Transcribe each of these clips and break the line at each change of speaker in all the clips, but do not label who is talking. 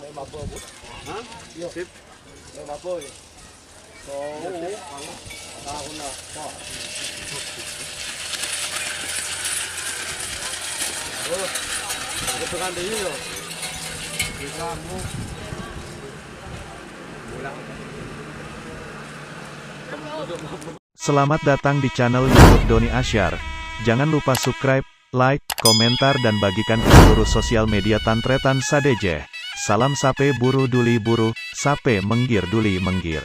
Hah? Sip. Baboy. So, ako na po. Oh, ito kan din yun. Bisa mo.
Selamat datang di channel YouTube Doni Asyar. Jangan lupa subscribe, like, komentar dan bagikan ke seluruh sosial media Tantretan Sadeje. Salam sape buru duli buru, sape menggir duli menggir.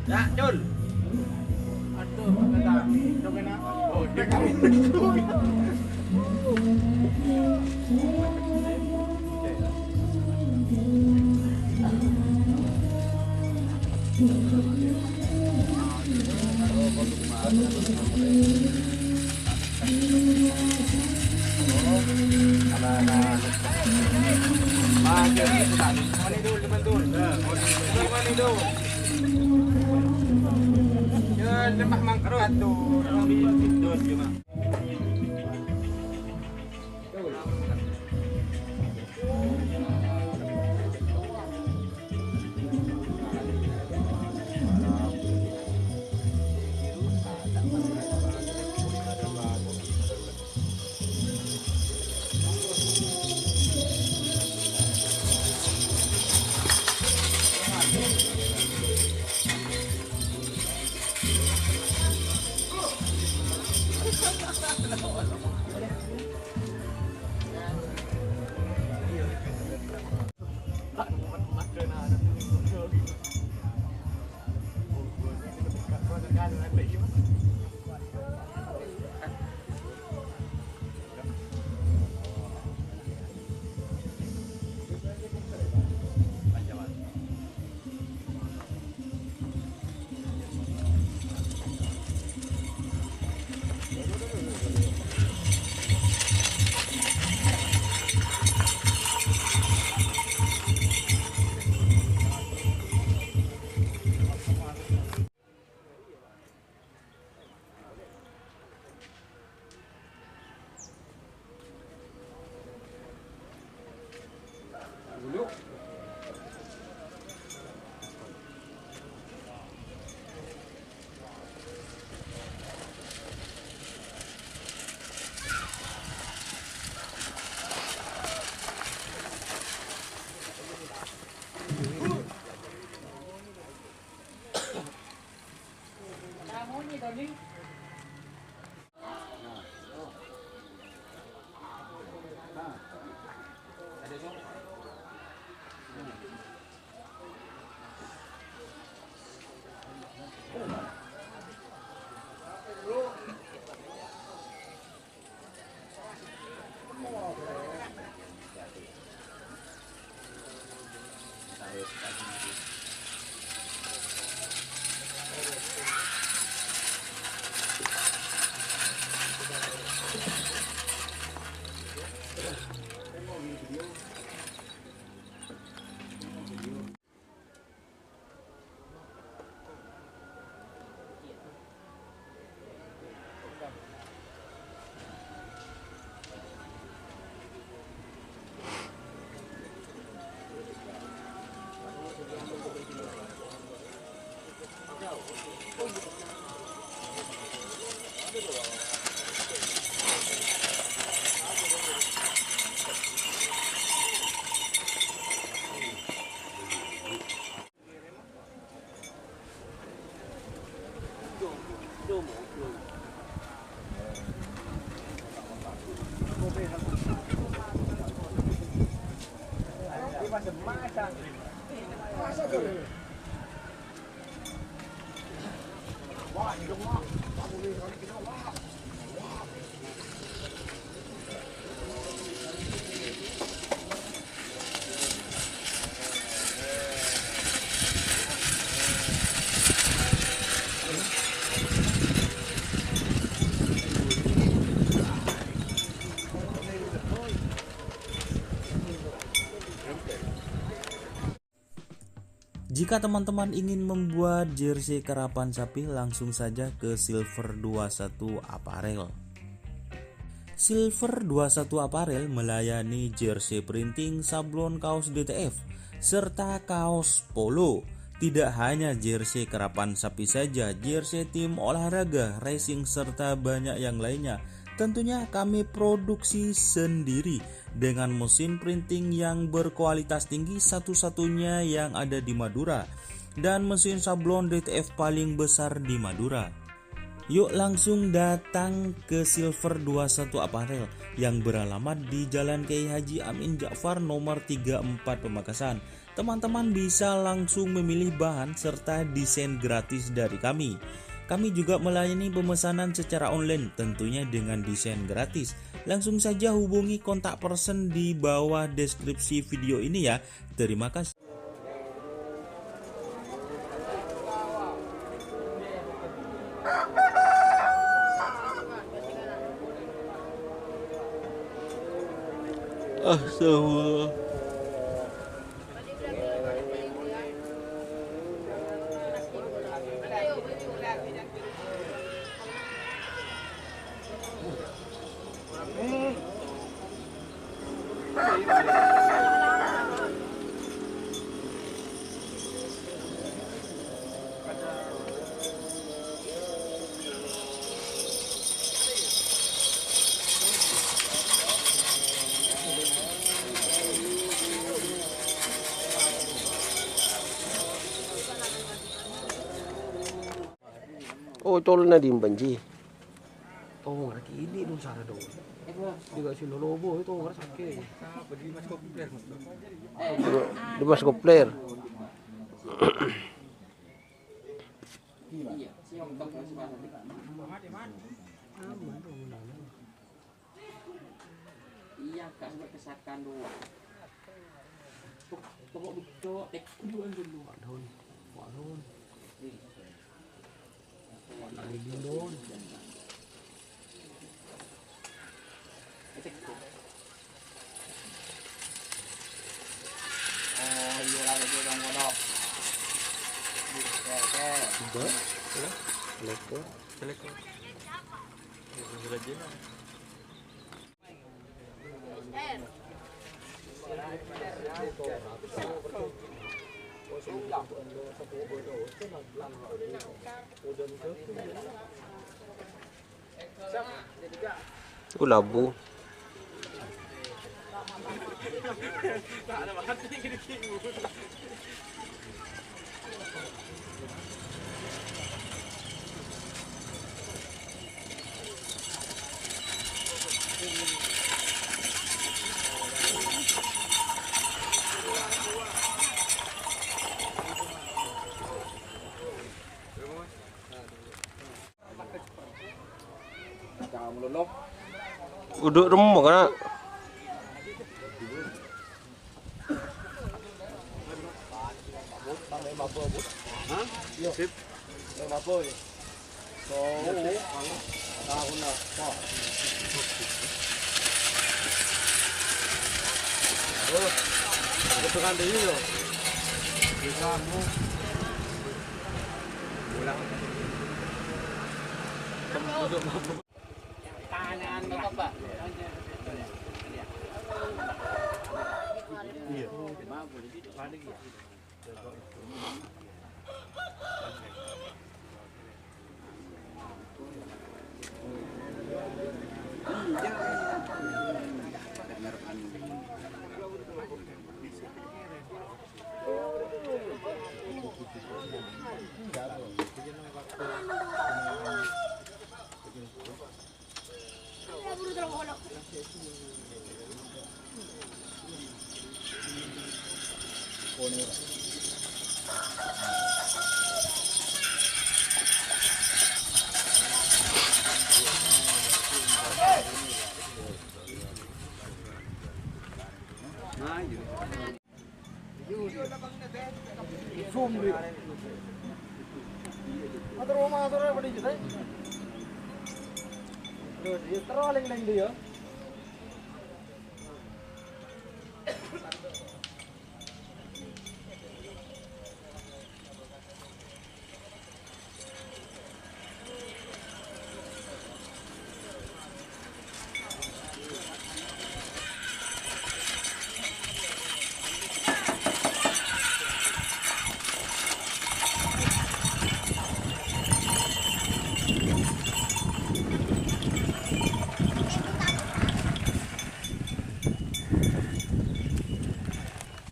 Ya, Jul. Aduh, kenapa? Oh, dia kami. Lemak mangkaro atuh, orang tidur cuma.
Jika teman-teman ingin membuat jersey karapan sapi, langsung saja ke Silver 21 Apparel. Silver 21 Apparel melayani jersey printing, sablon kaos DTF, serta kaos polo. Tidak hanya jersey karapan sapi saja, jersey tim olahraga, racing, serta banyak yang lainnya. Tentunya kami produksi sendiri dengan mesin printing yang berkualitas tinggi, satu-satunya yang ada di Madura, dan mesin sablon DTF paling besar di Madura. Yuk langsung datang ke Silver 21 Apparel yang beralamat di Jalan Kiai Haji Amin Ja'far nomor 34 Pamekasan. Teman-teman bisa langsung memilih bahan serta desain gratis dari kami. Kami juga melayani pemesanan secara online, tentunya dengan desain gratis. Langsung saja hubungi kontak person di bawah deskripsi video ini ya. Terima kasih.
Astagfirullah. Oh, tol na din banji. Oh, lagi ini dong sana dong. Juga si Lobo itu orang sakit. Di Mas Kopler. Di Mas Kopler. Iya, siang tak iya, kak sebab kesakan doang. Pokok betul, duluan dulu. Wadon. Lindon. Oh, iya lah itu orang kodok. Leko. Sudah jelas. Labu. Uduk remuk kan? Sip. Ketukan deh yo. Bisa mu. Pulang. Tangan bapak, Pak. Iya. Terlalu